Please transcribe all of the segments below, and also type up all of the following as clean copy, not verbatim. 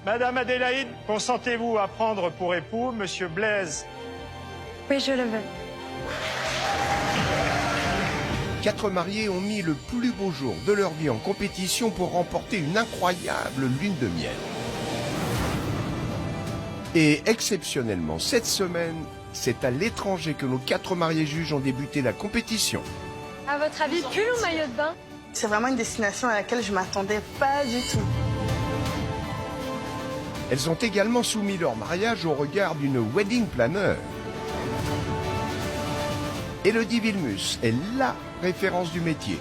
Madame Adélaïde, consentez-vous à prendre pour époux Monsieur Blaise? Oui, je le veux. 4 mariés ont mis le plus beau jour de leur vie en compétition pour remporter une incroyable lune de miel. Et exceptionnellement, cette semaine, c'est à l'étranger que nos 4 mariés juges ont débuté la compétition. À votre avis, pull ou maillot de bain? C'est vraiment une destination à laquelle je m'attendais pas du tout. Elles ont également soumis leur mariage au regard d'une wedding planner. Élodie Vilmus est LA référence du métier.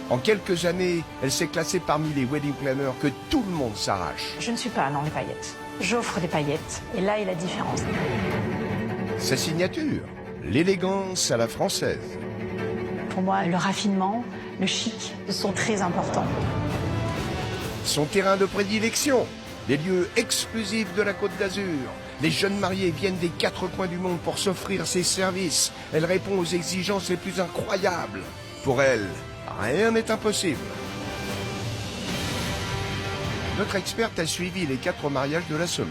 En quelques années, elle s'est classée parmi les wedding planners que tout le monde s'arrache. Je ne suis pas dans les paillettes. J'offre des paillettes. Et là est la différence. Sa signature, l'élégance à la française. Pour moi, le raffinement, le chic sont très importants. Son terrain de prédilection, les lieux exclusifs de la Côte d'Azur. Les jeunes mariés viennent des 4 coins du monde pour s'offrir ses services. Elle répond aux exigences les plus incroyables. Pour elle, rien n'est impossible. Notre experte a suivi les 4 mariages de la semaine.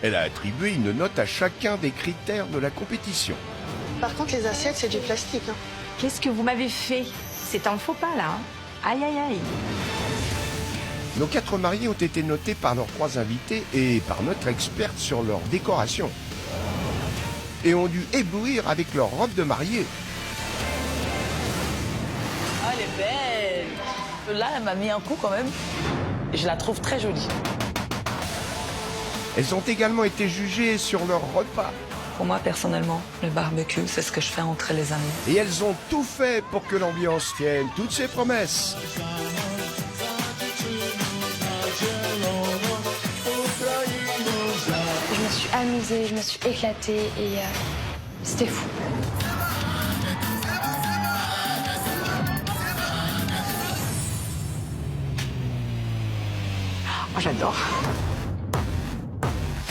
Elle a attribué une note à chacun des critères de la compétition. Par contre, les assiettes, c'est du plastique. Hein. Qu'est-ce que vous m'avez fait? C'est un faux pas, là. Hein. Aïe, aïe, aïe. Nos 4 mariés ont été notés par leurs 3 invités et par notre experte sur leur décoration. Et ont dû éblouir avec leur robe de mariée. Ah, elle est belle. Là, elle m'a mis un coup quand même. Je la trouve très jolie. Elles ont également été jugées sur leur repas. Pour moi, personnellement, le barbecue, c'est ce que je fais entre les amis. Et elles ont tout fait pour que l'ambiance tienne toutes ses promesses. Je me suis amusée, je me suis éclatée et c'était fou. Oh, j'adore.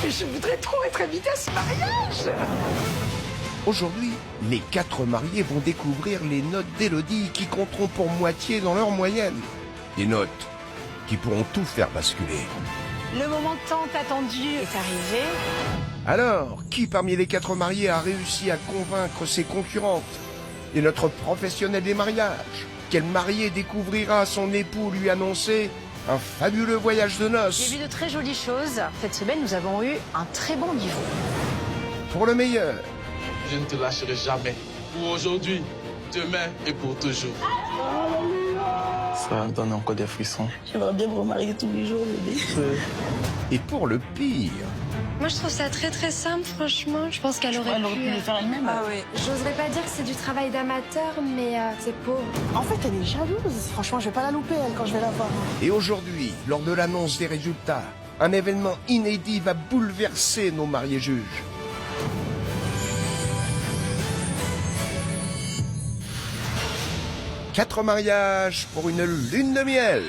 Je voudrais trop être invitée à ce mariage. Aujourd'hui, les 4 mariés vont découvrir les notes d'Élodie qui compteront pour moitié dans leur moyenne. Des notes qui pourront tout faire basculer. Le moment tant attendu est arrivé. Alors, qui parmi les 4 mariés a réussi à convaincre ses concurrentes? Et notre professionnel des mariages? Quel marié découvrira son époux lui annoncer un fabuleux voyage de noces? J'ai vu de très jolies choses. Cette semaine, nous avons eu un très bon niveau. Pour le meilleur, je ne te lâcherai jamais. Pour aujourd'hui, demain et pour toujours. Ça donne encore des frissons. J'aimerais bien me remarier tous les jours, bébé. et pour le pire, Moi, je trouve ça très très simple, franchement. Je pense qu'elle aurait Elle aurait pu... pu le faire elle-même. Ah oui. J'oserais pas dire que c'est du travail d'amateur, mais c'est pauvre. En fait, elle est jalouse. Franchement, je vais pas la louper, elle, quand je vais la voir. et aujourd'hui, lors de l'annonce des résultats, un événement inédit va bouleverser nos mariés juges. Quatre mariages pour une lune de miel.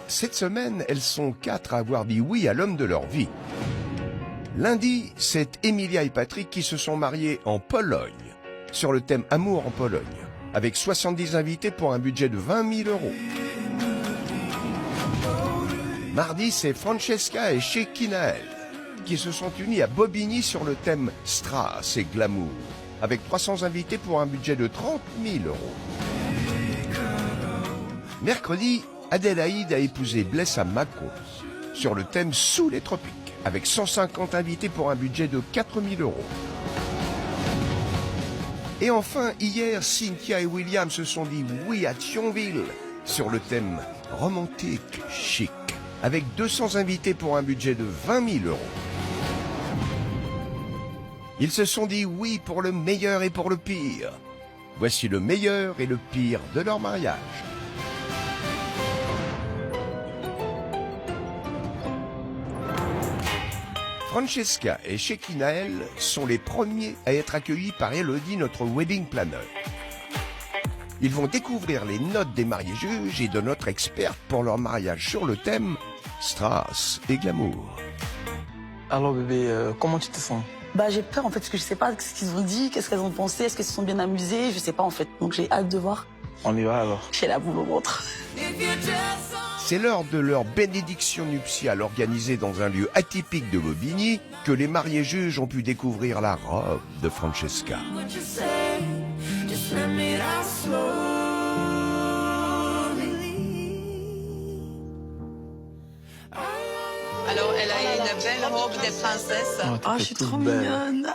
Cette semaine, elles sont 4 à avoir dit oui à l'homme de leur vie. Lundi, c'est Emilia et Patrick qui se sont mariés en Pologne, sur le thème Amour en Pologne, avec 70 invités pour un budget de 20 000 €. Mardi, c'est Francesca et Shekinael qui se sont unis à Bobigny sur le thème Strass et Glamour, avec 300 invités pour un budget de 30 000 €. Mercredi, Adélaïde a épousé Blaise à Mâcon, sur le thème Sous les tropiques, avec 150 invités pour un budget de 4 000 €. Et enfin, hier, Cynthia et William se sont dit oui à Thionville, sur le thème romantique chic, avec 200 invités pour un budget de 20 000 €. Ils se sont dit oui pour le meilleur et pour le pire. Voici le meilleur et le pire de leur mariage. Francesca et Shekinael sont les premiers à être accueillis par Élodie, notre wedding planner. Ils vont découvrir les notes des mariés juges et de notre experte pour leur mariage sur le thème Strass et glamour. Alors bébé, comment tu te sens? Bah j'ai peur en fait parce que je sais pas ce qu'ils ont dit, qu'est-ce qu'elles ont pensé, est-ce qu'elles se sont bien amusées, je sais pas en fait. Donc j'ai hâte de voir. On y va alors. J'ai la boule au ventre. C'est lors de leur bénédiction nuptiale organisée dans un lieu atypique de Bobigny que les mariés juges ont pu découvrir la robe de Francesca. Alors, elle a une belle robe de princesse. Ah, je suis trop mignonne.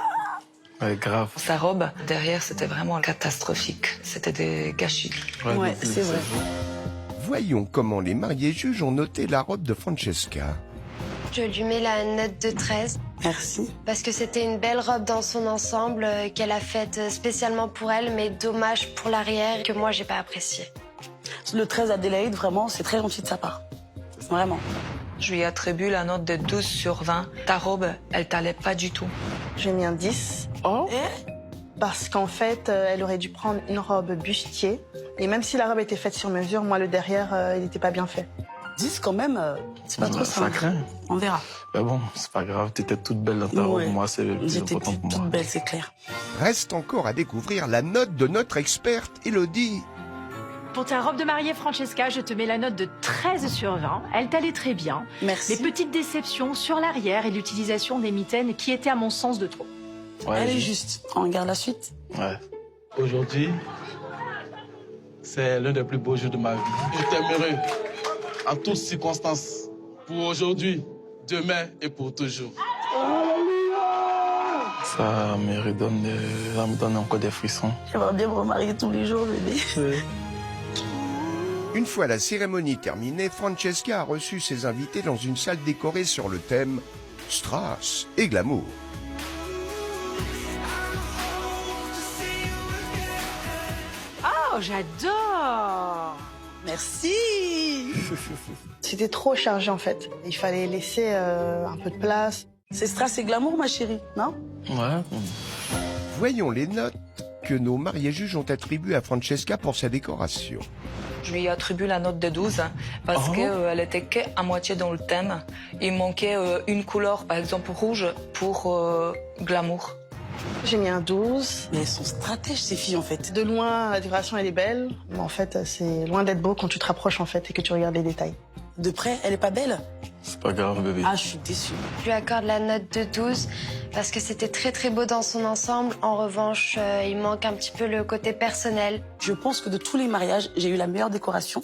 Ouais, grave. Sa robe, derrière, c'était vraiment catastrophique. C'était des gâchis. Ouais, c'est vrai. Voyons comment les mariés juges ont noté la robe de Francesca. Je lui mets la note de 13 Merci. parce que c'était une belle robe dans son ensemble qu'elle a faite spécialement pour elle, mais dommage pour l'arrière que moi j'ai pas apprécié. Le 13 Adélaïde, vraiment, c'est très gentil de sa part. Vraiment. Je lui attribue la note de 12 sur 20. Ta robe, elle t'allait pas du tout. J'ai mis un 10. Oh. Parce qu'en fait, elle aurait dû prendre une robe bustier. Et même si la robe était faite sur mesure, moi, le derrière, il n'était pas bien fait. 10 quand même, c'est pas trop ça. Ça craint. On verra. Mais bon, c'est pas grave, t'étais toute belle dans ta robe. Moi, c'est le plus J'étais important pour toute moi. belle, c'est clair. Reste encore à découvrir la note de notre experte Elodie. Pour ta robe de mariée, Francesca, je te mets la note de 13 sur 20. Elle t'allait très bien. Merci. Les petites déceptions sur l'arrière et l'utilisation des mitaines qui étaient à mon sens de trop. Ouais, Elle est juste. On regarde la suite. Ouais. Aujourd'hui, c'est l'un des plus beaux jours de ma vie. Je t'aimerai en toutes circonstances. Pour aujourd'hui, demain et pour toujours. Ça me donne encore des frissons. J'aimerais bien me remarier tous les jours, bébé. Une fois la cérémonie terminée, Francesca a reçu ses invités dans une salle décorée sur le thème Strass et glamour. Oh, j'adore! Merci. C'était trop chargé, en fait. Il fallait laisser un peu de place. C'est Strass et glamour, ma chérie, non? Ouais. Voyons les notes que nos mariés juges ont attribuées à Francesca pour sa décoration. Je lui attribue la note de 12 parce qu'elle était qu'à moitié dans le thème. Il manquait une couleur, par exemple rouge, pour glamour. J'ai mis un 12. Mais elles sont stratèges, ces filles, en fait. De loin, la décoration, elle est belle. Mais en fait, c'est loin d'être beau quand tu te rapproches, en fait, et que tu regardes les détails. De près, elle est pas belle? C'est pas grave, bébé. Ah, je suis déçue. Je lui accorde la note de 12 parce que c'était très très beau dans son ensemble. En revanche, il manque un petit peu le côté personnel. Je pense que de tous les mariages, j'ai eu la meilleure décoration.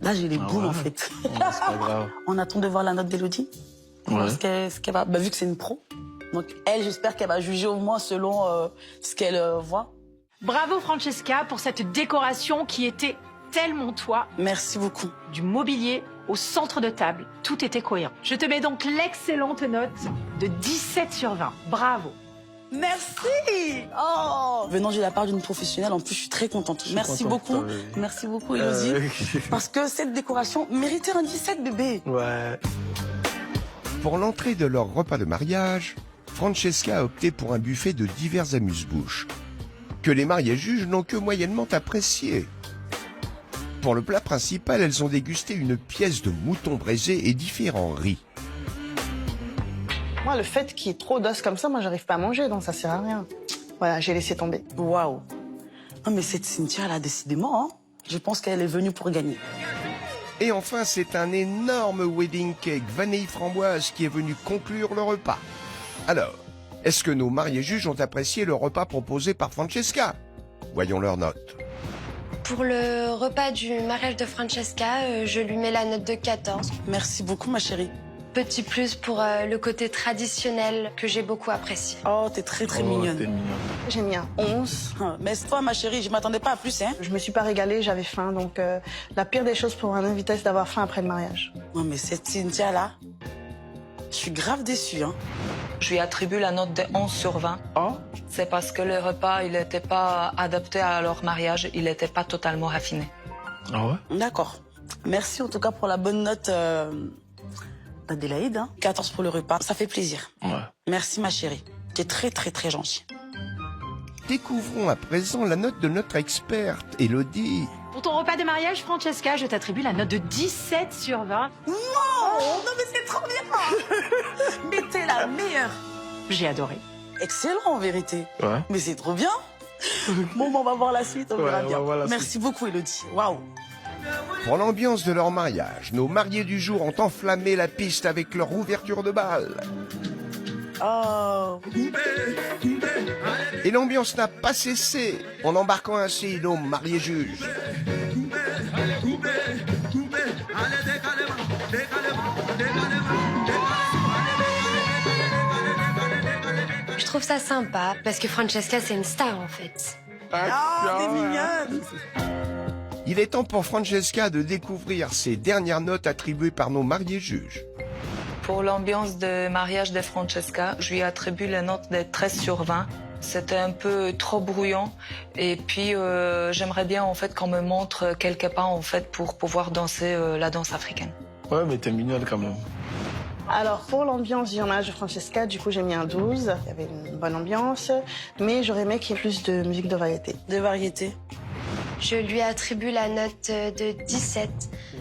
Là, j'ai les boules, ouais. en fait. Ouais, c'est pas grave. On attend de voir la note d'Élodie. Ouais. Ce qu'elle va... Bah, vu que c'est une pro. Donc, elle, j'espère qu'elle va juger au moins selon ce qu'elle voit. Bravo, Francesca, pour cette décoration qui était tellement toi. Merci beaucoup. Du mobilier au centre de table, tout était cohérent. Je te mets donc l'excellente note de 17 sur 20. Bravo. Merci. Oh. Venant de la part d'une professionnelle, en plus, je suis très contente. Merci beaucoup. Merci beaucoup, Élodie. Parce que cette décoration méritait un 17, bébé. Ouais. Pour l'entrée de leur repas de mariage, Francesca a opté pour un buffet de divers amuse-bouches, que les mariés juges n'ont que moyennement apprécié. Pour le plat principal, elles ont dégusté une pièce de mouton braisé et différents riz. Moi, le fait qu'il y ait trop d'os comme ça, moi, j'arrive pas à manger, donc ça sert à rien. Voilà, j'ai laissé tomber. Waouh. Non, mais cette Cynthia, là, décidément, hein, je pense qu'elle est venue pour gagner. Et enfin, c'est un énorme wedding cake vanille framboise qui est venu conclure le repas. Alors, est-ce que nos mariés juges ont apprécié le repas proposé par Francesca? Voyons leurs notes. Pour le repas du mariage de Francesca, je lui mets la note de 14. Merci beaucoup, ma chérie. Petit plus pour le côté traditionnel que j'ai beaucoup apprécié. Oh, t'es très, très mignonne. T'es mignonne. J'ai mis un 11. Mais toi, ma chérie, je m'attendais pas à plus, hein. Je me suis pas régalée, j'avais faim, donc la pire des choses pour un invité, c'est d'avoir faim après le mariage. Non, mais cette Cynthia-là, je suis grave déçue, hein. Je lui attribue la note de 11 sur 20. Oh. C'est parce que le repas, il n'était pas adapté à leur mariage, il n'était pas totalement raffiné. Ah ouais? D'accord. Merci en tout cas pour la bonne note d'Adélaïde. Hein. 14 pour le repas, ça fait plaisir. Ouais. Merci ma chérie. T'es très très très gentille. Découvrons à présent la note de notre experte, Elodie. Pour ton repas de mariage, Francesca, je t'attribue la note de 17 sur 20. Wow, non mais c'est trop bien. Mais t'es la meilleure. J'ai adoré. Excellent en vérité. Ouais. Mais c'est trop bien. Bon, on va voir la suite, on verra on bien. va voir la Merci beaucoup, Elodie. Waouh. Pour l'ambiance de leur mariage, nos mariés du jour ont enflammé la piste avec leur ouverture de bal. Oh. Et l'ambiance n'a pas cessé en embarquant ainsi nos mariés juges. Je trouve ça sympa parce que Francesca, c'est une star en fait. Oh, t'es mignonne. Il est temps pour Francesca de découvrir ses dernières notes attribuées par nos mariés juges. Pour l'ambiance de mariage de Francesca, je lui attribue la note de 13 sur 20. C'était un peu trop brouillon et puis j'aimerais bien en fait qu'on me montre quelques pas en fait pour pouvoir danser la danse africaine. Ouais, mais t'es mignonne quand même. Alors, pour l'ambiance du mariage de Francesca, du coup, j'ai mis un 12. Il y avait une bonne ambiance, mais j'aurais aimé qu'il y ait plus de musique de variété. De variété. Je lui attribue la note de 17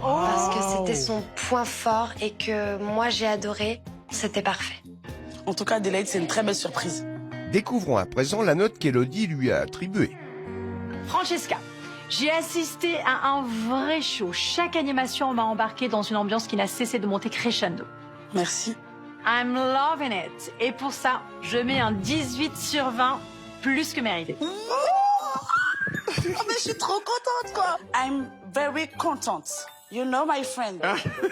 parce que c'était son point fort et que moi j'ai adoré. C'était parfait. En tout cas, Adélaïde, c'est une très belle surprise. Découvrons à présent la note qu'Elodie lui a attribuée. Francesca, j'ai assisté à un vrai show. Chaque animation m'a embarqué dans une ambiance qui n'a cessé de monter crescendo. Merci. I'm loving it. Et pour ça, je mets un 18 sur 20, plus que mérité. Oh, mais je suis trop contente, quoi. I'm very content. You know, my friend.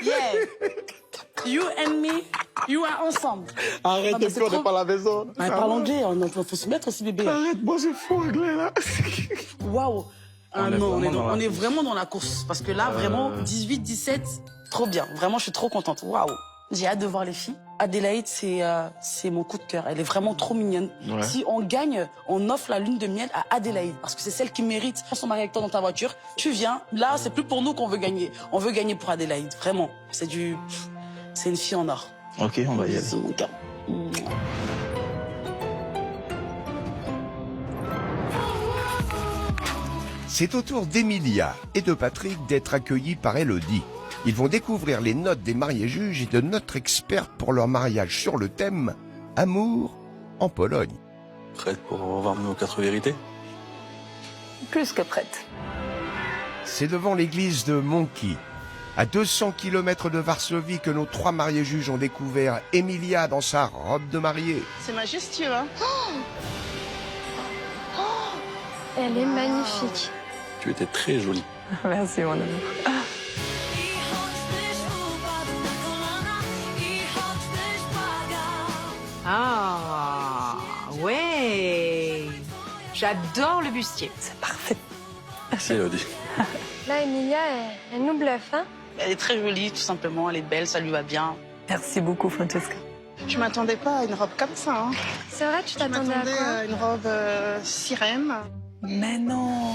Yeah. You and me, you are ensemble. Arrête, mais c'est on n'est trop- pas à la maison. Mais parle anglais, il faut se mettre aussi, bébé. Arrête, moi c'est fou anglais là. Waouh. Ah On est non, vraiment dans la on est course. vraiment dans la course. Parce que là, vraiment, 18, 17, trop bien. Vraiment, je suis trop contente. Waouh. J'ai hâte de voir les filles. Adélaïde, c'est mon coup de cœur. Elle est vraiment trop mignonne. Ouais. Si on gagne, on offre la lune de miel à Adélaïde. Parce que c'est celle qui mérite. On s'en marie avec toi dans ta voiture. Tu viens. Là, c'est plus pour nous qu'on veut gagner. On veut gagner pour Adélaïde. Vraiment. C'est une fille en or. Ok, on va y aller. C'est mon cœur. C'est au tour d'Emilia et de Patrick d'être accueillis par Elodie. Ils vont découvrir les notes des mariés juges et de notre experte pour leur mariage sur le thème « Amour en Pologne Prête pour voir nos 4 vérités? Plus que prête. ». C'est devant l'église de Monkey, à 200 km de Varsovie, que nos 3 mariés juges ont découvert Emilia dans sa robe de mariée. C'est majestueux, hein? Elle est magnifique. Tu étais très jolie. Merci mon amour. Ah, ouais. J'adore le bustier. C'est parfait. Merci Elodie. Là, Emilia, elle nous bluffe, hein? Elle est très jolie, tout simplement. Elle est belle, ça lui va bien. Merci beaucoup Francesca. Je m'attendais pas à une robe comme ça, hein. C'est vrai, tu Je t'attendais à m'attendais quoi? à une robe sirène. Mais non.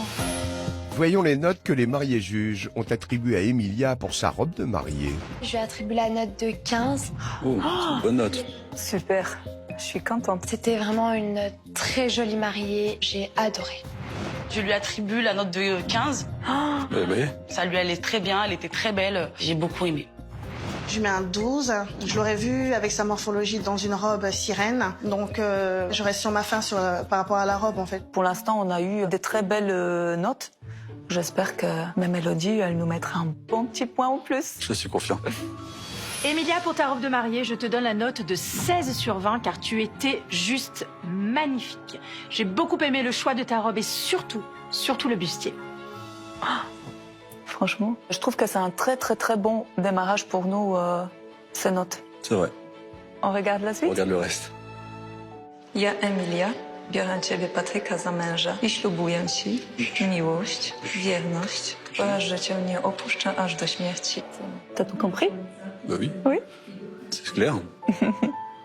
Voyons les notes que les mariés juges ont attribuées à Emilia pour sa robe de mariée. Je lui attribue la note de 15. Oh, c'est une bonne note. Super. Je suis contente. C'était vraiment une très jolie mariée. J'ai adoré. Je lui attribue la note de 15. Bébé. Ça lui allait très bien, elle était très belle. J'ai beaucoup aimé. Je lui mets un 12. Je l'aurais vu avec sa morphologie dans une robe sirène. Donc, je reste sur ma faim par rapport à la robe, en fait. Pour l'instant, on a eu des très belles notes. J'espère que même Elodie, elle nous mettra un bon petit point en plus. Je suis confiant. Emilia, pour ta robe de mariée, je te donne la note de 16 sur 20 car tu étais juste magnifique. J'ai beaucoup aimé le choix de ta robe et surtout le bustier. Franchement, je trouve que c'est un très très très bon démarrage pour nous, ces notes. C'est vrai. On regarde la On suite? regarde le reste. Ja, Emilia, biorę Ciebie, Patryka, za męża i ślubuję Ci miłość, wierność oraz, że Cię nie opuszczę aż do śmierci. T'as tout compris? Bah oui. Oui. C'est clair.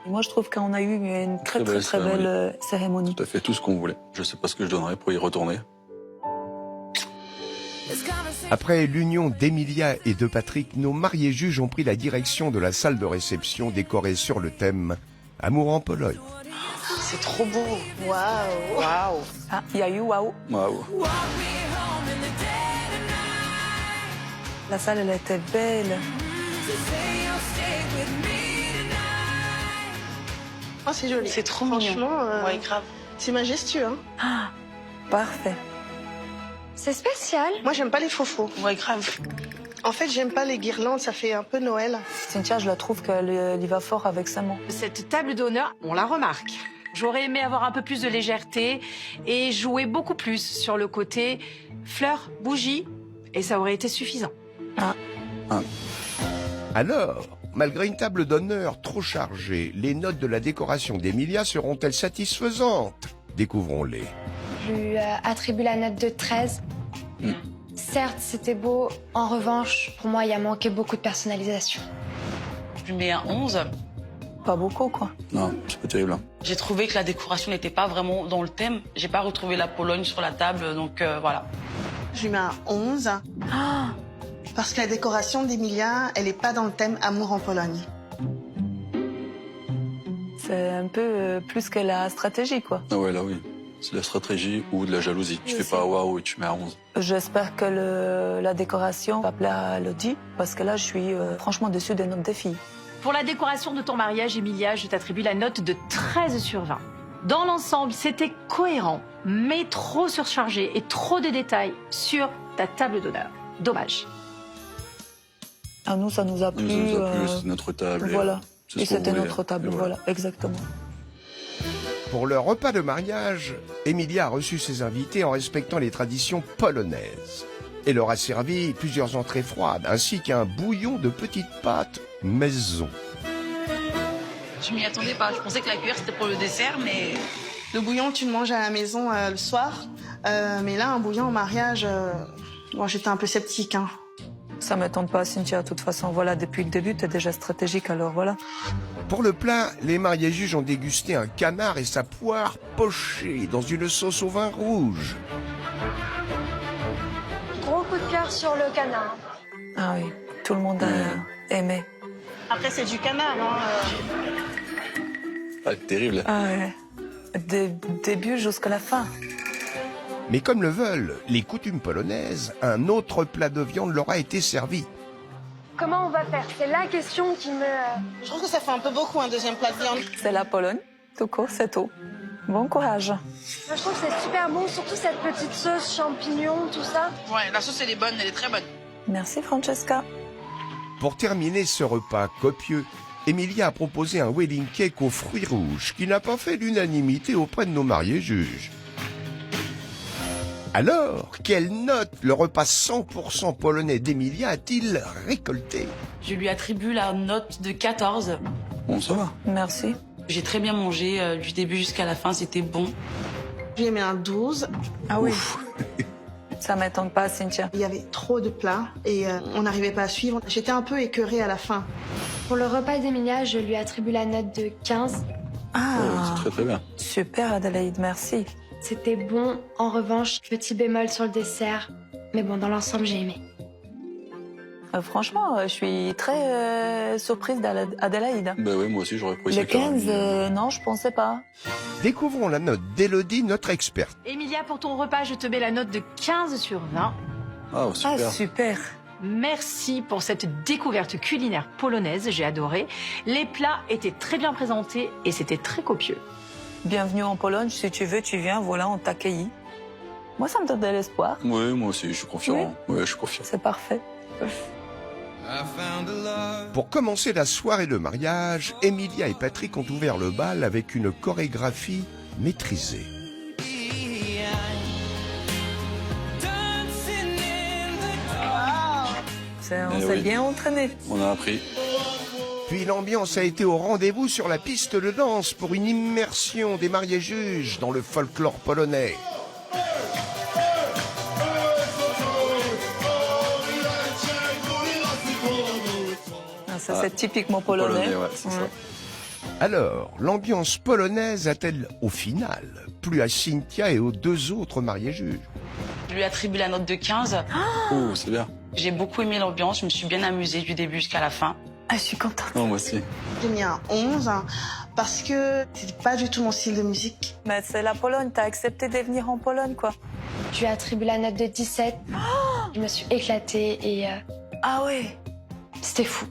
Moi, je trouve qu'on a eu une très Très très belle très belle cérémonie. Tout à fait tout ce qu'on voulait. Je sais pas ce que je donnerais pour y retourner. Après l'union d'Emilia et de Patrick, nos mariés juges ont pris la direction de la salle de réception décorée sur le thème « Amour en Pologne ». C'est trop beau. Waouh. Waouh. Ah, il y a eu waouh. Waouh. La salle, elle était belle. Oh, c'est joli. C'est trop mignon. Franchement, Ouais, grave. c'est majestueux. Hein. Ah, parfait. C'est spécial. Moi, j'aime pas les faux-faux. Ouais, grave. En fait, j'aime pas les guirlandes, ça fait un peu Noël. Cynthia, je la trouve qu'elle y va fort avec sa main. Cette table d'honneur, on la remarque. J'aurais aimé avoir un peu plus de légèreté et jouer beaucoup plus sur le côté fleurs, bougies, et ça aurait été suffisant. Alors, malgré une table d'honneur trop chargée, les notes de la décoration d'Emilia seront-elles satisfaisantes? Découvrons-les. Je lui attribue la note de 13. Certes, c'était beau. En revanche, pour moi, il a manqué beaucoup de personnalisation. Je lui mets un 11. Pas beaucoup, quoi. Non, c'est pas terrible. Hein. J'ai trouvé que la décoration n'était pas vraiment dans le thème. J'ai pas retrouvé la Pologne sur la table, donc voilà. Je lui mets un 11. Parce que la décoration d'Emilia, elle est pas dans le thème Amour en Pologne. C'est un peu plus que la stratégie, quoi. Ah ouais, là oui. C'est de la stratégie ou de la jalousie. Tu fais pas waouh et tu mets à 11. J'espère que la décoration va plaire à Elodie, parce que là, je suis franchement déçue des notes des filles. Pour la décoration de ton mariage, Emilia, je t'attribue la note de 13 sur 20. Dans l'ensemble, c'était cohérent, mais trop surchargé et trop de détails sur ta table d'honneur. Dommage. À nous, ça nous a plu. Ça nous a plu, c'est notre table. Voilà. C'est Et ce qu'on c'était voulait. notre table, Et voilà, exactement. Pour leur repas de mariage, Emilia a reçu ses invités en respectant les traditions polonaises. Et leur a servi plusieurs entrées froides, ainsi qu'un bouillon de petites pâtes maison. Je m'y attendais pas. Je pensais que la cuillère, c'était pour le dessert, mais... Le bouillon, tu le manges à la maison le soir. Mais là, un bouillon au mariage, bon, j'étais un peu sceptique. Hein. Ça m'étonne pas, Cynthia, de toute façon. Voilà, depuis le début, t'es déjà stratégique, alors voilà. Pour le plat, les mariés juges ont dégusté un canard et sa poire pochée dans une sauce au vin rouge. Gros coup de cœur sur le canard. Ah oui, tout le monde a aimé. Après, c'est du canard. Hein. Ah, terrible. Ah ouais, début jusqu'à la fin. Mais comme le veulent les coutumes polonaises, un autre plat de viande leur a été servi. Comment on va faire? C'est la question qui me... Je trouve que ça fait un peu beaucoup, un deuxième plat de viande. C'est la Pologne, tout court, c'est tout. Bon courage. Moi, je trouve que c'est super bon, surtout cette petite sauce, champignons, tout ça. Ouais, la sauce, elle est bonne, elle est très bonne. Merci, Francesca. Pour terminer ce repas copieux, Emilia a proposé un wedding cake aux fruits rouges qui n'a pas fait l'unanimité auprès de nos mariés juges. Alors, quelle note le repas 100% polonais d'Emilia a-t-il récolté? Je lui attribue la note de 14. Bon, ça va. Merci. J'ai très bien mangé, du début jusqu'à la fin, c'était bon. J'ai mis un 12. Ah oui. Ça m'étonne pas, Cynthia. Il y avait trop de plats et on n'arrivait pas à suivre. J'étais un peu écœurée à la fin. Pour le repas d'Emilia, je lui attribue la note de 15. Ah, C'est très très bien. super, Adélaïde, merci. C'était bon. En revanche, petit bémol sur le dessert. Mais bon, dans l'ensemble, j'ai aimé. Franchement, je suis très surprise d'Adélaïde. Bah oui, moi aussi j'aurais pris Le ça. 15, non, je pensais pas. Découvrons la note d'Élodie, notre experte. Emilia, pour ton repas, je te mets la note de 15 sur 20. Ah, super. Ah, super. Merci pour cette découverte culinaire polonaise, j'ai adoré. Les plats étaient très bien présentés et c'était très copieux. Bienvenue en Pologne, si tu veux, tu viens, voilà, on t'accueille. Moi, ça me donne de l'espoir. Oui, moi aussi, je suis confiant. Oui, je suis confiant. C'est parfait. Pour commencer la soirée de mariage, Emilia et Patrick ont ouvert le bal avec une chorégraphie maîtrisée. On s'est bien entraîné. On a appris. Puis l'ambiance a été au rendez-vous sur la piste de danse pour une immersion des mariés juges dans le folklore polonais. Ah, ça, c'est typiquement polonais. Ouais, c'est ça. Alors, l'ambiance polonaise a-t-elle, au final, plu à Cynthia et aux deux autres mariés juges? Je lui attribue la note de 15. Oh, c'est bien. J'ai beaucoup aimé l'ambiance, je me suis bien amusée du début jusqu'à la fin. Ah, je suis contente. Non, moi aussi. J'ai mis un 11 parce que c'est pas du tout mon style de musique. Mais c'est la Pologne, t'as accepté de venir en Pologne, quoi. Je lui ai attribué la note de 17. Je me suis éclatée et Ah ouais. c'était fou.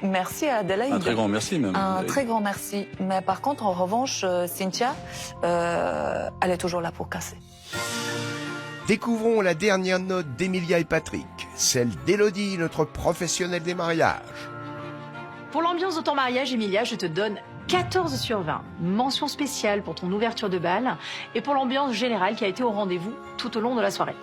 Merci à Adélaïde. Un très grand merci même. Un très grand merci. Mais par contre, en revanche, Cynthia, elle est toujours là pour casser. Découvrons la dernière note d'Emilia et Patrick, celle d'Élodie, notre professionnelle des mariages. Pour l'ambiance de ton mariage, Emilia, je te donne 14 sur 20. Mention spéciale pour ton ouverture de bal et pour l'ambiance générale qui a été au rendez-vous tout au long de la soirée.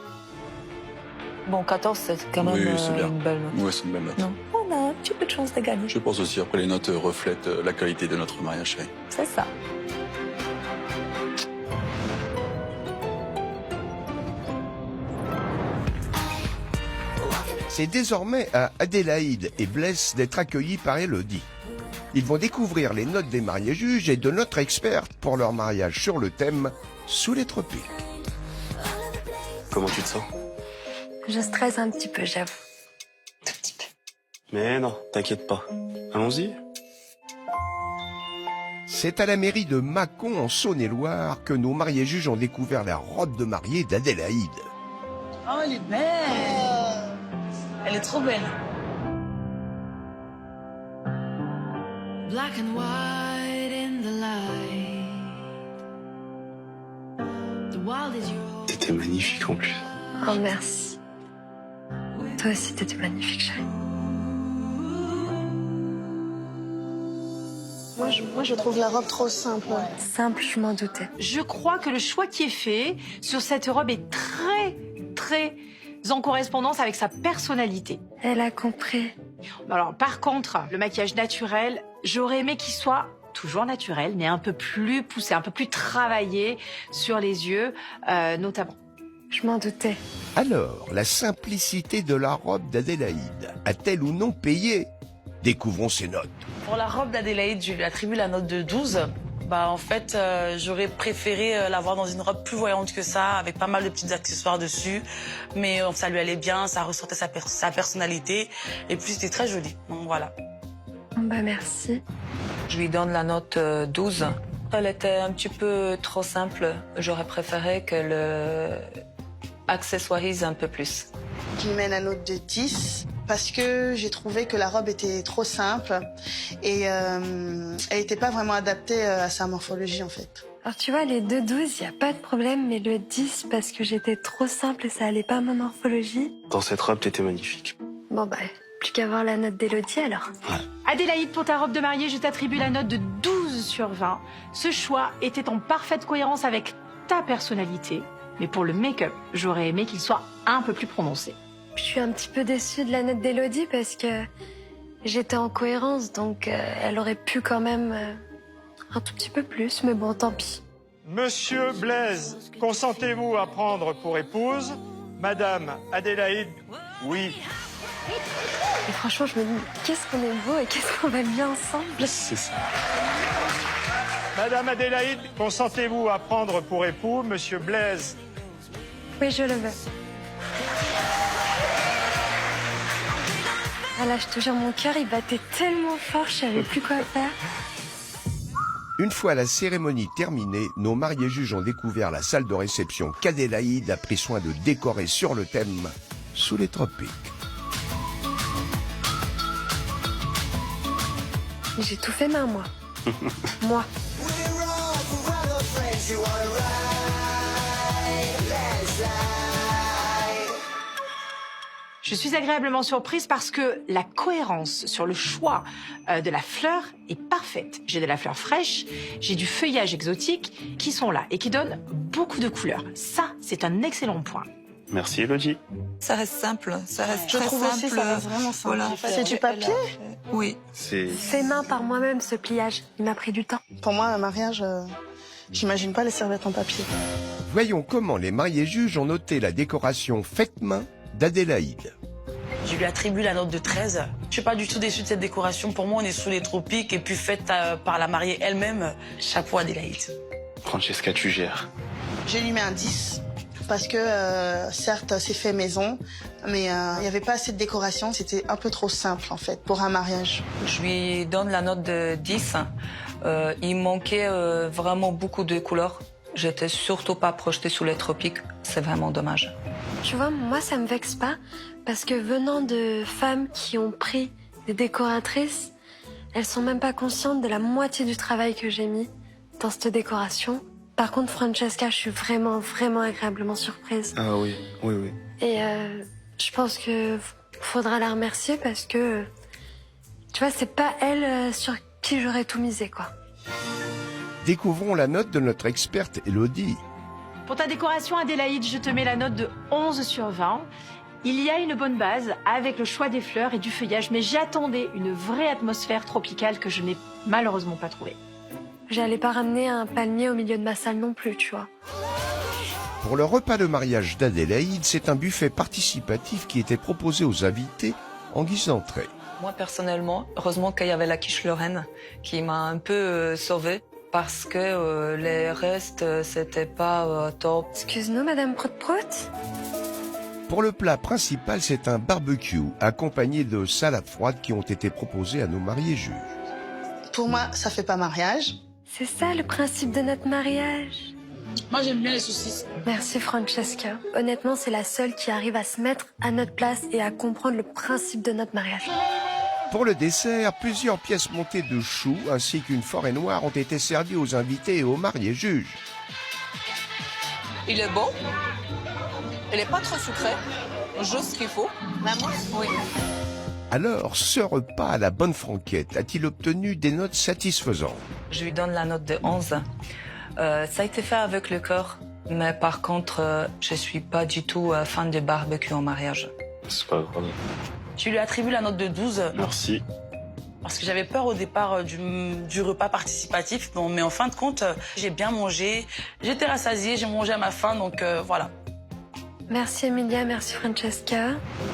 Bon, 14, c'est quand même Oui, c'est bien. une belle note. Oui, c'est une belle note. Non, on a un petit peu de chance de gagner. Je pense aussi, après les notes reflètent la qualité de notre mariage, chérie. C'est ça. C'est désormais à Adélaïde et Blaise d'être accueillis par Élodie. Ils vont découvrir les notes des mariés juges et de notre experte pour leur mariage sur le thème « Sous les tropiques ». Comment tu te sens? Je stresse un petit peu, j'avoue. Tout petit peu. Mais non, t'inquiète pas. Allons-y. C'est à la mairie de Mâcon en Saône-et-Loire que nos mariés juges ont découvert la robe de mariée d'Adélaïde. Oh, elle est belle. Elle est trop belle. Black and white in the light. The wild is yours. T'étais magnifique en plus. Oh, merci. Toi aussi, t'étais magnifique, chérie. Moi, je trouve la robe trop simple. Simple, je m'en doutais. Je crois que le choix qui est fait sur cette robe est très en correspondance avec sa personnalité. Elle a compris. Alors, par contre, le maquillage naturel, j'aurais aimé qu'il soit toujours naturel, mais un peu plus poussé, un peu plus travaillé sur les yeux, notamment. Je m'en doutais. Alors, la simplicité de la robe d'Adélaïde a-t-elle ou non payé? Découvrons ses notes. Pour la robe d'Adélaïde, je lui attribue la note de 12. En fait, j'aurais préféré l'avoir dans une robe plus voyante que ça, avec pas mal de petits accessoires dessus. Mais ça lui allait bien, ça ressortait sa personnalité. Et puis, c'était très joli. Donc, voilà. Bah, merci. Je lui donne la note 12. Elle était un petit peu trop simple. J'aurais préféré qu'elle accessoirise un peu plus. Je lui mets la note de 10 parce que j'ai trouvé que la robe était trop simple et elle n'était pas vraiment adaptée à sa morphologie en fait. Alors tu vois, les 2-12, il n'y a pas de problème, mais le 10, parce que j'étais trop simple et ça allait pas à ma morphologie. Dans cette robe, t'étais magnifique. Bon bah, plus qu'à voir la note d'Élodie alors. Adélaïde, pour ta robe de mariée, je t'attribue la note de 12 sur 20. Ce choix était en parfaite cohérence avec ta personnalité. Mais pour le make-up, j'aurais aimé qu'il soit un peu plus prononcé. Je suis un petit peu déçue de la note d'Élodie parce que j'étais en cohérence, donc elle aurait pu quand même un tout petit peu plus, mais bon, tant pis. Monsieur Blaise, consentez-vous à prendre pour épouse Madame Adélaïde? Oui. Et franchement, je me dis, qu'est-ce qu'on est beau et qu'est-ce qu'on va bien ensemble. C'est ça. Madame Adélaïde, consentez-vous à prendre pour époux Monsieur Blaise? Oui, je le veux. Ah là, je te jure, mon cœur, il battait tellement fort, je savais plus quoi faire. Une fois la cérémonie terminée, nos mariés juges ont découvert la salle de réception qu'Adélaïde a pris soin de décorer sur le thème « Sous les tropiques ». J'ai tout fait main, moi. Moi. Je suis agréablement surprise parce que la cohérence sur le choix de la fleur est parfaite. J'ai de la fleur fraîche, j'ai du feuillage exotique qui sont là et qui donnent beaucoup de couleurs. Ça, c'est un excellent point. Merci, Élodie. Ça reste simple, ça reste Je très trouve simple. aussi ça reste vraiment simple. Voilà. C'est du papier? Oui. C'est... Fait main par moi-même, ce pliage. Il m'a pris du temps. Pour moi, un mariage, j'imagine pas les serviettes en papier. Voyons comment les mariés juges ont noté la décoration faite main d'Adélaïde. Je lui attribue la note de 13. Je suis pas du tout déçue de cette décoration. Pour moi, on est sous les tropiques et puis faite par la mariée elle-même. Chapeau Adélaïde. Francesca, tu gères. Je lui mets un 10 parce que certes c'est fait maison, mais il n'y avait pas assez de décoration, c'était un peu trop simple en fait pour un mariage. Je lui donne la note de 10. Il manquait vraiment beaucoup de couleurs. J'étais surtout pas projetée sous les tropiques. C'est vraiment dommage. Tu vois, moi, ça me vexe pas, parce que venant de femmes qui ont pris des décoratrices, elles sont même pas conscientes de la moitié du travail que j'ai mis dans cette décoration. Par contre, Francesca, je suis vraiment, vraiment agréablement surprise. Ah oui, oui, oui. Et je pense que faudra la remercier parce que, tu vois, c'est pas elle sur qui j'aurais tout misé, quoi. Découvrons la note de notre experte Elodie. Pour ta décoration, Adélaïde, je te mets la note de 11 sur 20. Il y a une bonne base avec le choix des fleurs et du feuillage, mais j'attendais une vraie atmosphère tropicale que je n'ai malheureusement pas trouvée. J'allais pas ramener un palmier au milieu de ma salle non plus, tu vois. Pour le repas de mariage d'Adélaïde, c'est un buffet participatif qui était proposé aux invités en guise d'entrée. Moi, personnellement, heureusement qu'il y avait la quiche Lorraine qui m'a un peu sauvée parce que les restes, c'était pas top. Excuse-nous, Madame Prout-Prout. Pour le plat principal, c'est un barbecue accompagné de salades froides qui ont été proposées à nos mariés juges. Pour moi, ça fait pas mariage. C'est ça le principe de notre mariage. Moi, j'aime bien les saucisses. Merci Francesca. Honnêtement, c'est la seule qui arrive à se mettre à notre place et à comprendre le principe de notre mariage. Pour le dessert, plusieurs pièces montées de choux ainsi qu'une forêt noire ont été servies aux invités et aux mariés juges. Il est bon. Il est pas trop sucré. Juste ce qu'il faut. La mousse? Oui. Alors, ce repas à la bonne franquette a-t-il obtenu des notes satisfaisantes? Je lui donne la note de 11. Ça a été fait avec le cœur, mais par contre, je suis pas du tout fan de barbecue en mariage. C'est pas grave. Je lui attribue la note de 12. Merci. Parce que j'avais peur au départ du repas participatif. Donc, mais en fin de compte, j'ai bien mangé. J'étais rassasiée, j'ai mangé à ma faim, donc voilà. Merci Emilia, merci Francesca.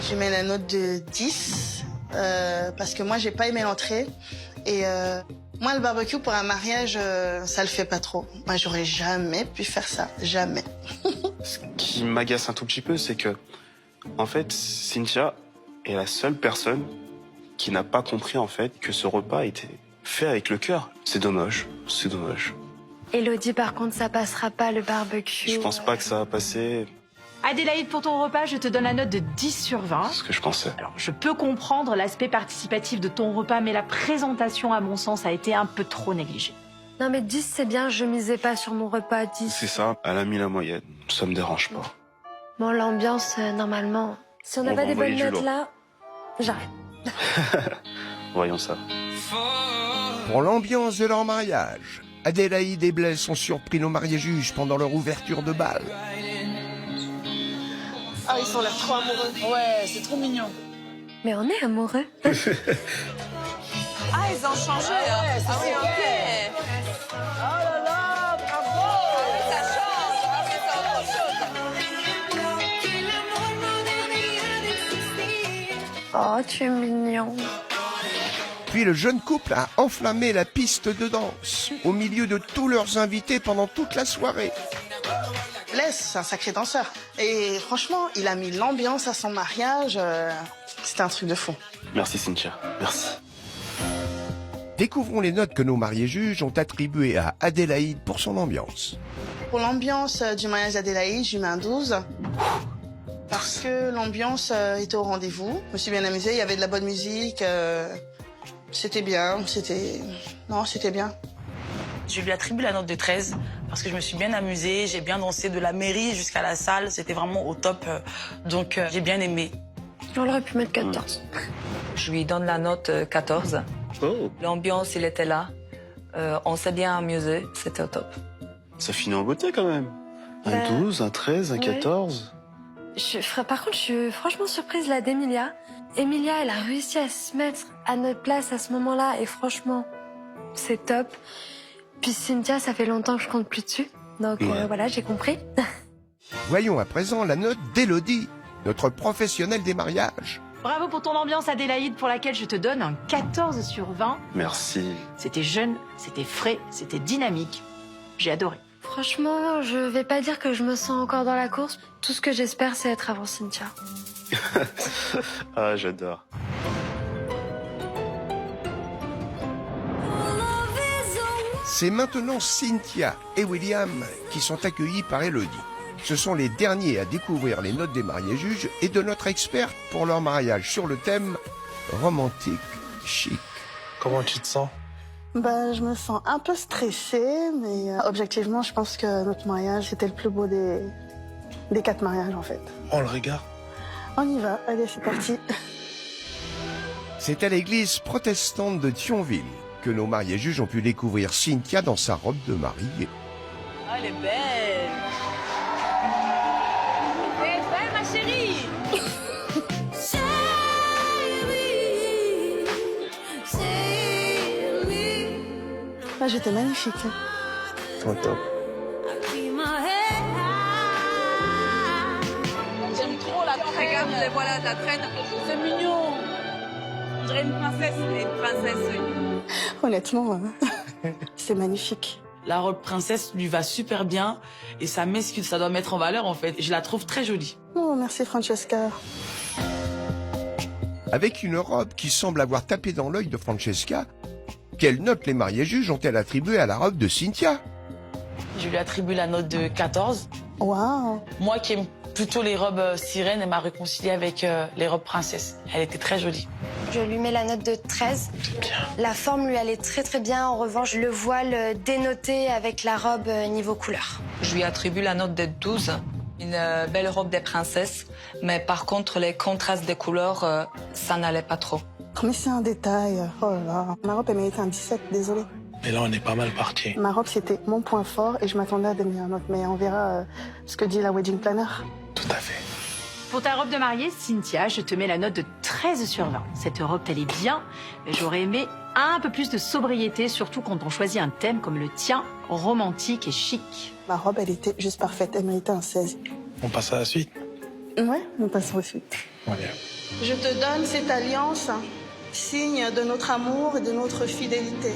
Je mets la note de 10 parce que moi, j'ai pas aimé l'entrée. Et moi, le barbecue pour un mariage, ça le fait pas trop. Moi, j'aurais jamais pu faire ça. Jamais. Ce qui m'agace un tout petit peu, c'est que, en fait, Cynthia est la seule personne qui n'a pas compris, en fait, que ce repas était fait avec le cœur. C'est dommage, c'est dommage. Elodie, par contre, ça passera pas le barbecue. Je pense pas que ça va passer. Adélaïde, pour ton repas, je te donne la note de 10 sur 20. C'est ce que je pensais. Alors, je peux comprendre l'aspect participatif de ton repas, mais la présentation, à mon sens, a été un peu trop négligée. Non mais 10 c'est bien, je misais pas sur mon repas 10. C'est ça, elle a mis la moyenne. Ça me dérange pas. Bon, l'ambiance, normalement, si on n'a On pas va des bonnes envoyer du notes lourd. là, j'arrête. Voyons ça. Pour l'ambiance de leur mariage, Adélaïde et Blaise ont surpris nos mariés juges pendant leur ouverture de bal. Ah, ils sont l'air trop amoureux. Ouais, c'est trop mignon. Mais on est amoureux. Ah, ils ont changé. Ah, ouais, ah oui, ok. Oh là là, bravo. Ah oui, ça change. Ah oui, c'est autre chose. Oh, tu es mignon. Puis le jeune couple a enflammé la piste de danse au milieu de tous leurs invités pendant toute la soirée. Blaise, c'est un sacré danseur. Et franchement, il a mis l'ambiance à son mariage. C'était un truc de fou. Merci Cynthia, merci. Découvrons les notes que nos mariés juges ont attribuées à Adélaïde pour son ambiance. Pour l'ambiance du mariage d'Adélaïde, je lui mets un 12. Parce que l'ambiance était au rendez-vous. Je me suis bien amusée, il y avait de la bonne musique. C'était bien, Non, c'était bien. Je lui attribue la note de 13 parce que je me suis bien amusée, j'ai bien dansé de la mairie jusqu'à la salle, c'était vraiment au top. Donc j'ai bien aimé. On aurait pu mettre 14. Je lui donne la note 14. Oh. L'ambiance, il était là. On s'est bien amusé, c'était au top. Ça finit en beauté quand même. Un 12, un 13, un 14. Par contre, je suis franchement surprise là d'Emilia. Emilia, elle a réussi à se mettre à notre place à ce moment-là et franchement, c'est top. Puis Cynthia, ça fait longtemps que je compte plus dessus. Donc voilà, j'ai compris. Voyons à présent la note d'Elodie, notre professionnelle des mariages. Bravo pour ton ambiance, Adélaïde, pour laquelle je te donne un 14 sur 20. Merci. C'était jeune, c'était frais, c'était dynamique. J'ai adoré. Franchement, je vais pas dire que je me sens encore dans la course. Tout ce que j'espère, c'est être avant Cynthia. Ah, j'adore. C'est maintenant Cynthia et William qui sont accueillis par Elodie. Ce sont les derniers à découvrir les notes des mariés juges et de notre experte pour leur mariage sur le thème romantique chic. Comment tu te sens? Bah, je me sens un peu stressée, mais objectivement, je pense que notre mariage, c'était le plus beau des 4 mariages, en fait. On le regarde. On y va, allez, c'est parti. C'est à l'église protestante de Thionville que nos mariés juges ont pu découvrir Cynthia dans sa robe de mariée. Ah, elle est belle. Elle est belle, ma chérie. Ah, j'étais magnifique. Au top. J'aime trop la traîne. Regarde, les voilà, la traîne. C'est mignon. On dirait une princesse. Une princesse, oui. Honnêtement, c'est magnifique. La robe princesse lui va super bien et ça met ce que ça doit mettre en valeur en fait. Je la trouve très jolie. Oh, merci Francesca. Avec une robe qui semble avoir tapé dans l'œil de Francesca, quelle note les mariés juges ont-elles attribuée à la robe de Cynthia? Je lui attribue la note de 14. Waouh. Moi qui aime plutôt les robes sirènes, elle m'a réconciliée avec les robes princesses. Elle était très jolie. Je lui mets la note de 13. La forme lui allait très très bien. En revanche, le voile dénoté avec la robe niveau couleur. Je lui attribue la note de 12. Une belle robe des princesses, mais par contre, les contrastes des couleurs, ça n'allait pas trop. Mais c'est un détail. Oh là là. Ma robe, elle méritait un 17, désolée. Mais là, on est pas mal parti. Ma robe, c'était mon point fort et je m'attendais à des meilleures notes. Mais on verra ce que dit la wedding planner. Tout à fait. Pour ta robe de mariée, Cynthia, je te mets la note de 13 sur 20. Cette robe, elle est bien, mais j'aurais aimé un peu plus de sobriété, surtout quand on choisit un thème comme le tien, romantique et chic. Ma robe, elle était juste parfaite. Elle méritait un 16. On passe à la suite? Ouais, nous passons au suite. Allez. Je te donne cette alliance, signe de notre amour et de notre fidélité.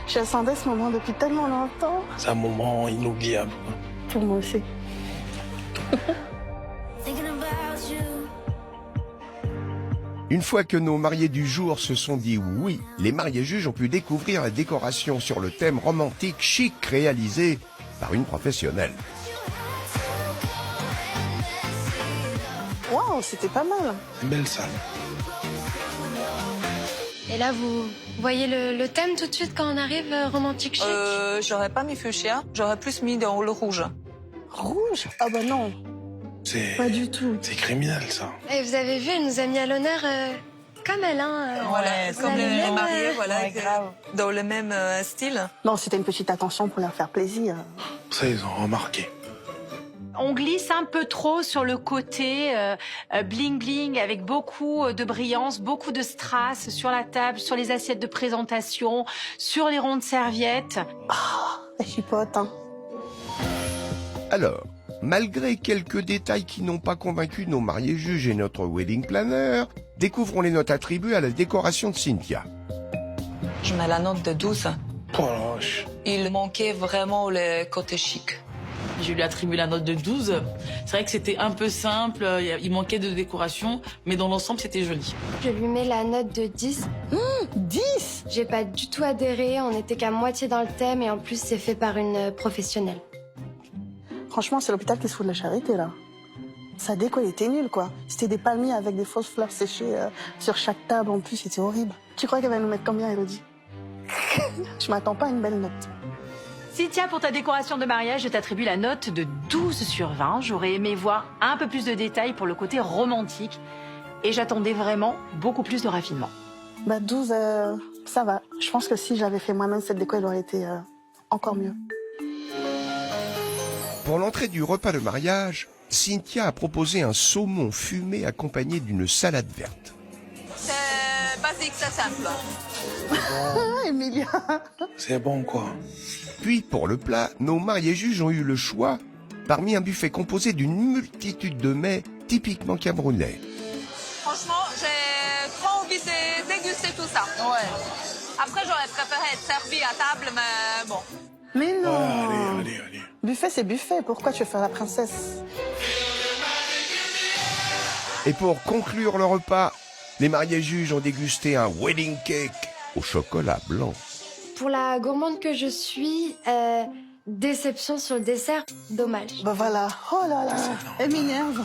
J'attendais ce moment depuis tellement longtemps. C'est un moment inoubliable. Pour moi aussi. Une fois que nos mariés du jour se sont dit oui, les mariés juges ont pu découvrir la décoration sur le thème romantique chic réalisée par une professionnelle. Waouh, c'était pas mal. Une belle salle. Et là, vous voyez le thème tout de suite quand on arrive, romantique chic? J'aurais pas mis fuchsia, j'aurais plus mis dans le rouge. Rouge? Ah bah non. C'est... Pas du tout. C'est criminel, ça. Et vous avez vu, elle nous a mis à l'honneur comme elle, hein. Voilà, comme avez les même, mariés, voilà, ouais, grave. dans le même style. Non, c'était une petite attention pour leur faire plaisir. Ça, ils ont remarqué. On glisse un peu trop sur le côté bling-bling avec beaucoup de brillance, beaucoup de strass sur la table, sur les assiettes de présentation, sur les rondes serviettes. Ah, elle chipote, hein. Alors, malgré quelques détails qui n'ont pas convaincu nos mariés juges et notre wedding planner, découvrons les notes attribuées à la décoration de Cynthia. Je mets la note de 12. Oh la vache. Il manquait vraiment le côté chic. Je lui attribue la note de 12. C'est vrai que c'était un peu simple, il manquait de décoration, mais dans l'ensemble, c'était joli. Je lui mets la note de 10. 10? J'ai pas du tout adhéré, on était qu'à moitié dans le thème et en plus c'est fait par une professionnelle. Franchement, c'est l'hôpital qui se fout de la charité, là. Sa déco, elle était nulle, quoi. C'était des palmiers avec des fausses fleurs séchées sur chaque table. En plus, c'était horrible. Tu crois qu'elle va nous mettre combien, Elodie? Je m'attends pas à une belle note. Cynthia, pour ta décoration de mariage, je t'attribue la note de 12 sur 20. J'aurais aimé voir un peu plus de détails pour le côté romantique. Et j'attendais vraiment beaucoup plus de raffinement. Bah, 12, ça va. Je pense que si j'avais fait moi-même cette déco, elle aurait été encore mieux. Pour l'entrée du repas de mariage, Cynthia a proposé un saumon fumé accompagné d'une salade verte. C'est basique, c'est simple. Ah, Emilia. C'est bon, quoi. Puis, pour le plat, nos mariés juges ont eu le choix parmi un buffet composé d'une multitude de mets typiquement camerounais. Franchement, j'ai trop envie de déguster tout ça. Ouais. Après, j'aurais préféré être servi à table, mais bon. Mais non. Allez. Buffet, c'est buffet. Pourquoi tu veux faire la princesse? Et pour conclure le repas, les mariés juges ont dégusté un wedding cake au chocolat blanc. Pour la gourmande que je suis, déception sur le dessert, dommage. Bah voilà. Oh là là. Elle m'énerve.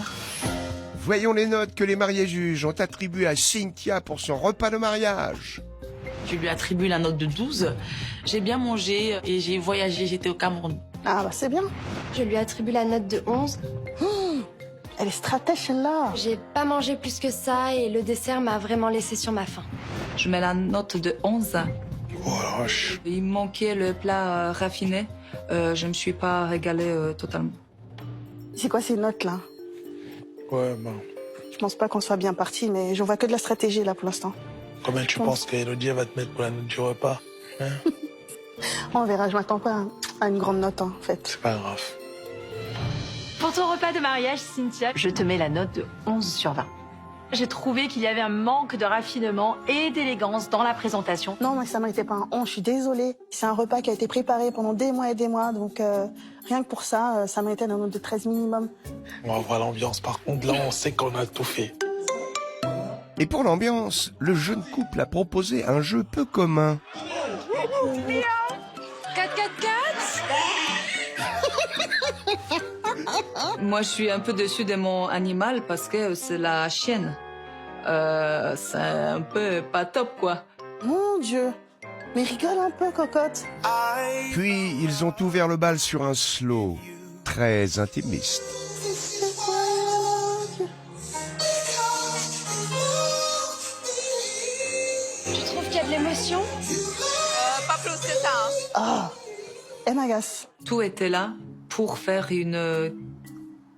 Voyons les notes que les mariés juges ont attribuées à Cynthia pour son repas de mariage. Je lui attribue la note de 12. J'ai bien mangé et j'ai voyagé, j'étais au Cameroun. Ah bah c'est bien. Je lui attribue la note de 11. Elle est stratège celle-là. J'ai pas mangé plus que ça et le dessert m'a vraiment laissé sur ma faim. Je mets la note de 11. Oh la vache. Il me manquait le plat raffiné. Je me suis pas régalée totalement. C'est quoi ces notes là? Ouais, bon. Je pense pas qu'on soit bien parti, mais je vois que de la stratégie là pour l'instant. Combien tu penses qu'Elodie va te mettre pour la note du repas, hein? On verra, je m'attends pas à une grande note en fait. C'est pas grave. Pour ton repas de mariage, Cynthia, je te mets la note de 11 sur 20. J'ai trouvé qu'il y avait un manque de raffinement et d'élégance dans la présentation. Non, moi ça méritait pas un 11, je suis désolée. C'est un repas qui a été préparé pendant des mois et des mois, donc rien que pour ça, ça méritait une note de 13 minimum. On va voir l'ambiance. Par contre, là, on sait qu'on a tout fait. Et pour l'ambiance, le jeune couple a proposé un jeu peu commun. 4-4-4. Moi, je suis un peu déçue de mon animal parce que c'est la chienne. C'est un peu pas top, quoi. Mon Dieu, mais rigole un peu, cocotte. Puis, ils ont ouvert le bal sur un slow très intimiste. Tu trouves qu'il y a de l'émotion? Pas plus que ça. Ah, elle m'agace. Tout était là pour faire une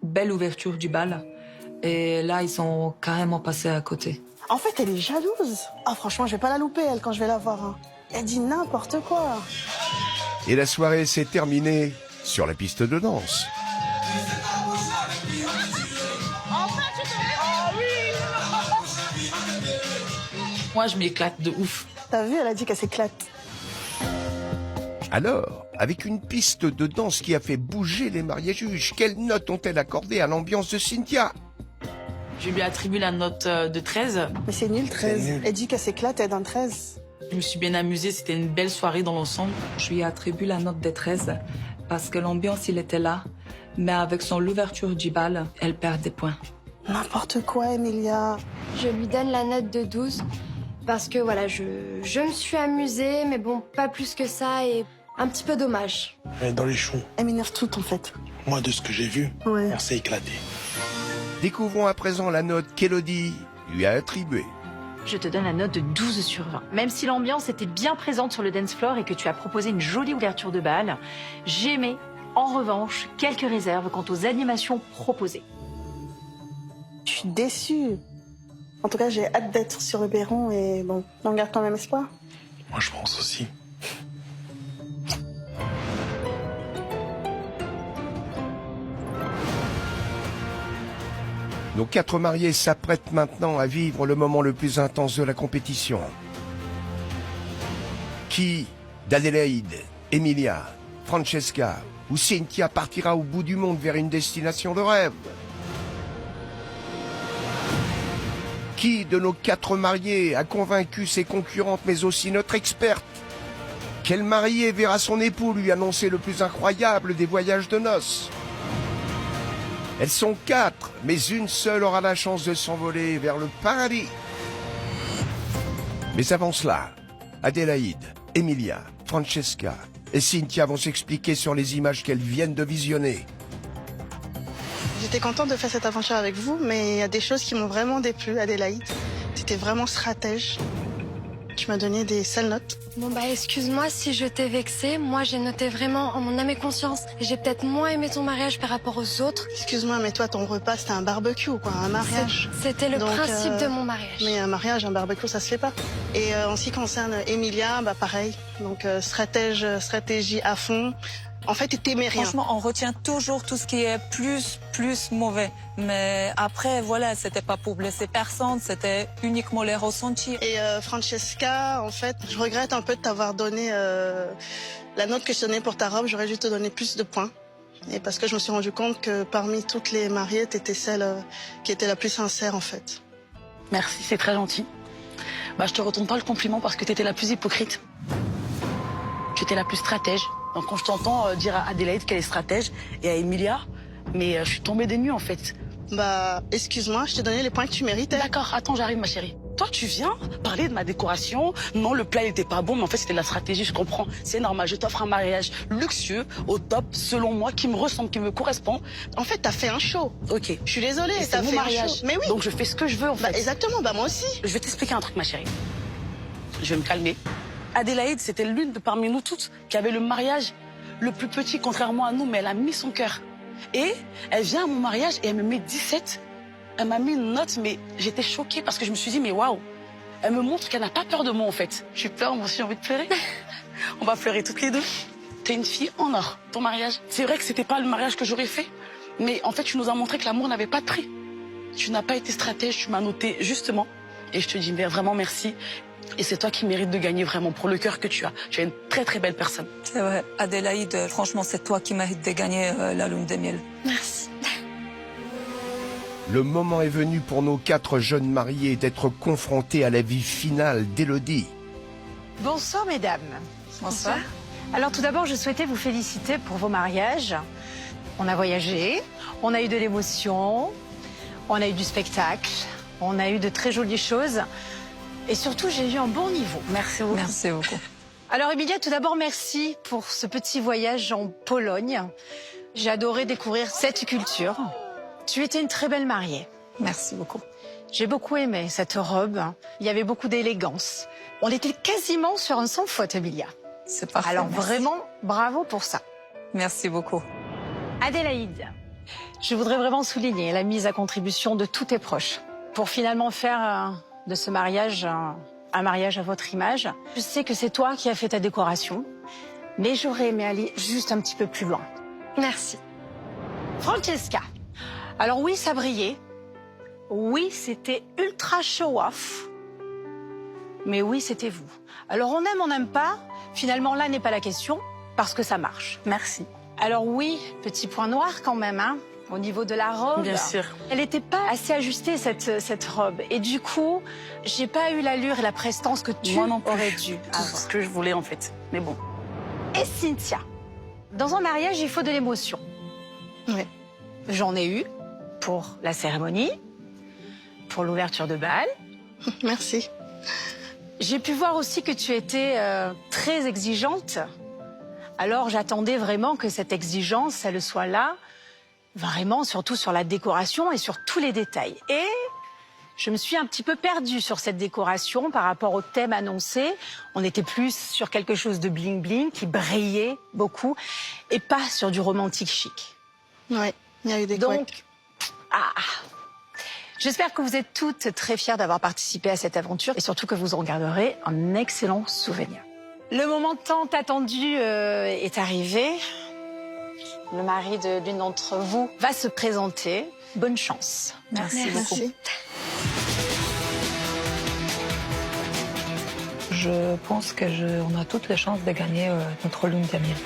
belle ouverture du bal. Et là, ils sont carrément passés à côté. En fait, elle est jalouse. Ah, franchement, je vais pas la louper, elle, quand je vais la voir. Hein. Elle dit n'importe quoi. Et la soirée s'est terminée sur la piste de danse. Moi, je m'éclate de ouf. T'as vu, elle a dit qu'elle s'éclate. Alors, avec une piste de danse qui a fait bouger les mariés juges, quelles notes ont-elles accordées à l'ambiance de Cynthia? Je lui attribue la note de 13. Mais c'est nul, 13. C'est nul. Elle dit qu'elle s'éclate, elle donne 13. Je me suis bien amusée, c'était une belle soirée dans l'ensemble. Je lui attribue la note de 13 parce que l'ambiance, il était là. Mais avec son l'ouverture du bal, elle perd des points. N'importe quoi, Emilia. Je lui donne la note de 12 parce que voilà, je me suis amusée, mais bon, pas plus que ça et un petit peu dommage. Elle est dans les choux. Elle m'énerve toute, en fait. Moi, de ce que j'ai vu, Ouais. on s'est éclaté. Découvrons à présent la note qu'Elodie lui a attribuée. Je te donne la note de 12 sur 20. Même si l'ambiance était bien présente sur le dance floor et que tu as proposé une jolie ouverture de bal, j'aimais, en revanche, quelques réserves quant aux animations proposées. Je suis déçue. En tout cas, j'ai hâte d'être sur le perron et bon, on garde quand même espoir. Moi, je pense aussi. Nos 4 mariés s'apprêtent maintenant à vivre le moment le plus intense de la compétition. Qui d'Adélaïde, Emilia, Francesca ou Cynthia partira au bout du monde vers une destination de rêve? Qui de nos 4 mariés a convaincu ses concurrentes mais aussi notre experte? Quel marié verra son époux lui annoncer le plus incroyable des voyages de noces? Elles sont 4, mais une seule aura la chance de s'envoler vers le paradis. Mais avant cela, Adélaïde, Emilia, Francesca et Cynthia vont s'expliquer sur les images qu'elles viennent de visionner. J'étais contente de faire cette aventure avec vous, mais il y a des choses qui m'ont vraiment déplu, Adélaïde. T'étais vraiment stratège. Tu m'as donné des sales notes. Bon bah excuse-moi si je t'ai vexée. Moi j'ai noté vraiment en mon âme et conscience. J'ai peut-être moins aimé ton mariage par rapport aux autres. Excuse-moi, mais toi, ton repas, c'était un barbecue, quoi, un mariage. C'était le Donc, principe de mon mariage. Mais un mariage, un barbecue, ça se fait pas. Et en ce qui concerne Emilia, bah pareil. Donc stratégie à fond. En fait, t'aimais rien. Franchement, on retient toujours tout ce qui est plus mauvais. Mais après, voilà, c'était pas pour blesser personne, c'était uniquement les ressentis. Et Francesca, en fait, je regrette un peu de t'avoir donné la note que je donnais pour ta robe. J'aurais dû te donner plus de points. Et parce que je me suis rendu compte que parmi toutes les mariées, t'étais celle qui était la plus sincère, en fait. Merci, c'est très gentil. Bah, je te retourne pas le compliment parce que t'étais la plus hypocrite. Tu étais la plus stratège. Donc quand je t'entends dire à Adélaïde qu'elle est stratège et à Emilia, mais je suis tombée des nues en fait. Bah, excuse-moi, je t'ai donné les points que tu méritais. D'accord, attends, j'arrive ma chérie. Toi, tu viens parler de ma décoration. Non, le plat, il était pas bon, mais en fait, c'était de la stratégie, je comprends. C'est normal, je t'offre un mariage luxueux, au top, selon moi, qui me ressemble, qui me correspond. En fait, t'as fait un show. Ok. Je suis désolée, C'est mon mariage. Mais oui. Donc, je fais ce que je veux, en fait. Bah, exactement, bah moi aussi. Je vais t'expliquer un truc, ma chérie. Je vais me calmer. Adélaïde, c'était l'une de parmi nous toutes qui avait le mariage le plus petit, contrairement à nous, mais elle a mis son cœur. Et elle vient à mon mariage et elle me met 17. Elle m'a mis une note, mais j'étais choquée parce que je me suis dit, mais waouh, elle me montre qu'elle n'a pas peur de moi, en fait. J'ai peur, moi aussi, j'ai envie de pleurer. On va pleurer toutes les deux. T'es une fille en or, ton mariage. C'est vrai que c'était pas le mariage que j'aurais fait, mais en fait, tu nous as montré que l'amour n'avait pas de prix. Tu n'as pas été stratège, tu m'as noté justement. Et je te dis vraiment merci. Et c'est toi qui mérites de gagner vraiment pour le cœur que tu as. Tu es une très très belle personne. C'est vrai, Adélaïde, franchement, c'est toi qui mérites de gagner la lune de miel. Merci. Le moment est venu pour nos 4 jeunes mariés d'être confrontés à la vie finale d'Élodie. Bonsoir mesdames. Bonsoir. Alors tout d'abord, je souhaitais vous féliciter pour vos mariages. On a voyagé, on a eu de l'émotion, on a eu du spectacle, on a eu de très jolies choses. Et surtout, j'ai eu un bon niveau. Merci beaucoup. Merci beaucoup. Alors Emilia, tout d'abord, merci pour ce petit voyage en Pologne. J'ai adoré découvrir cette culture. Tu étais une très belle mariée. Merci beaucoup. J'ai beaucoup aimé cette robe. Il y avait beaucoup d'élégance. On était quasiment sur un sans faute, Emilia. C'est parfait. Alors merci. vraiment, bravo pour ça. Merci beaucoup. Adélaïde, je voudrais vraiment souligner la mise à contribution de tous tes proches pour finalement faire de ce mariage un mariage à votre image. Je sais que c'est toi qui as fait ta décoration, mais j'aurais aimé aller juste un petit peu plus loin. Merci. Francesca, alors oui, ça brillait. Oui, c'était ultra show-off. Mais oui, c'était vous. Alors on aime, on n'aime pas. Finalement, là n'est pas la question, parce que ça marche. Merci. Alors oui, petit point noir quand même, hein, au niveau de la robe. Bien sûr. Elle n'était pas assez ajustée, cette robe. Et du coup, j'ai pas eu l'allure et la prestance que tu Moi non plus. aurais dû C'est avoir. ce que je voulais, en fait. Mais bon. Et Cynthia, dans un mariage, il faut de l'émotion. Ouais. J'en ai eu pour la cérémonie, pour l'ouverture de bal. Merci. J'ai pu voir aussi que tu étais très exigeante. Alors j'attendais vraiment que cette exigence, elle soit là, vraiment, surtout sur la décoration et sur tous les détails. Et je me suis un petit peu perdue sur cette décoration par rapport au thème annoncé. On était plus sur quelque chose de bling-bling qui brillait beaucoup et pas sur du romantique chic. Ouais, il y a eu des Donc, couacs. J'espère que vous êtes toutes très fières d'avoir participé à cette aventure et surtout que vous en garderez un excellent souvenir. Le moment tant attendu est arrivé. Le mari de l'une d'entre vous va se présenter. Bonne chance. Merci beaucoup. Merci. Je pense qu'on a toutes les chances de gagner notre lune de miel.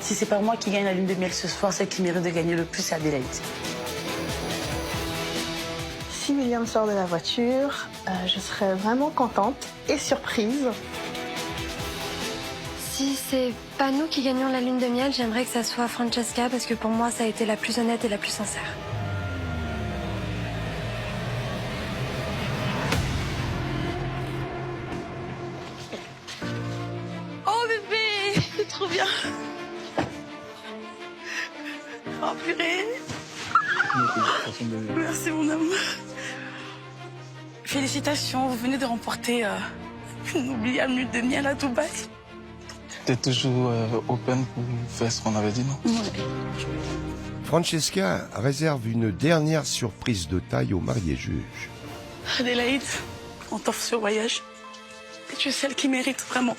Si c'est pas moi qui gagne la lune de miel ce soir, celle qui mérite de gagner le plus, c'est Adélaïde. Si William sort de la voiture, je serais vraiment contente et surprise. Si c'est pas nous qui gagnons la lune de miel, j'aimerais que ça soit Francesca parce que pour moi, ça a été la plus honnête et la plus sincère. Oh bébé, c'est trop bien. Oh purée. Merci mon amour. Félicitations, vous venez de remporter une inoubliable lune de miel à Dubaï. T'es toujours open pour faire ce qu'on avait dit, non? Ouais. Francesca réserve une dernière surprise de taille au marié-juge. Adélaïde, on t'offre ce voyage. Et tu es celle qui mérite vraiment.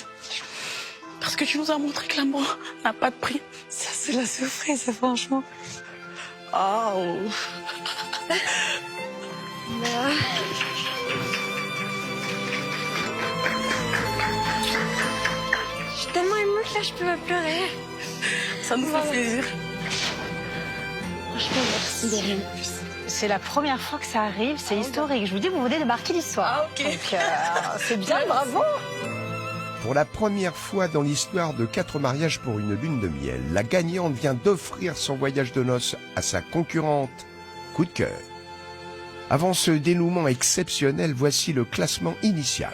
Parce que tu nous as montré que l'amour n'a pas de prix. Ça, c'est la surprise, franchement. Oh. Je suis tellement émue que là, je peux pas pleurer. Ça nous fait plaisir. Franchement, merci de rien. C'est la première fois que ça arrive, c'est historique. Je vous dis, vous venez de marquer l'histoire. Ah, ok. Donc, c'est bien, bravo. Pour la première fois dans l'histoire de 4 mariages pour une lune de miel, la gagnante vient d'offrir son voyage de noces à sa concurrente. Coup de cœur. Avant ce dénouement exceptionnel, voici le classement initial.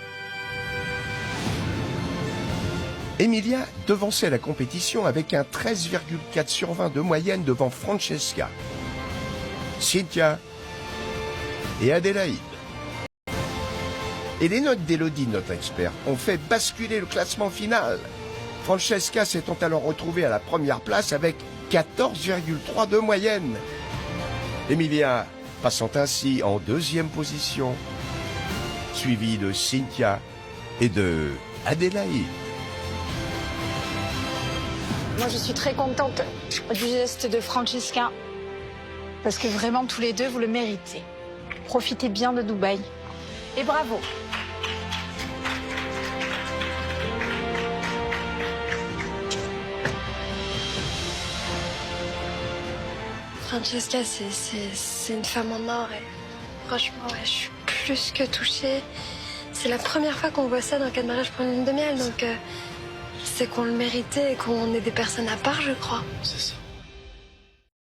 Emilia devançait la compétition avec un 13,4 sur 20 de moyenne devant Francesca, Cynthia et Adélaïde. Et les notes d'Élodie, notre expert, ont fait basculer le classement final. Francesca s'étant alors retrouvée à la première place avec 14,3 de moyenne. Emilia passant ainsi en 2e position, suivie de Cynthia et de Adélaïde. Moi, je suis très contente du geste de Francesca. Parce que vraiment, tous les deux, vous le méritez. Profitez bien de Dubaï. Et bravo. Francesca, c'est une femme en or et franchement, ouais, je suis plus que touchée. C'est la première fois qu'on voit ça dans 4 mariages pour une lune de miel, donc c'est qu'on le méritait et qu'on est des personnes à part, je crois. C'est ça.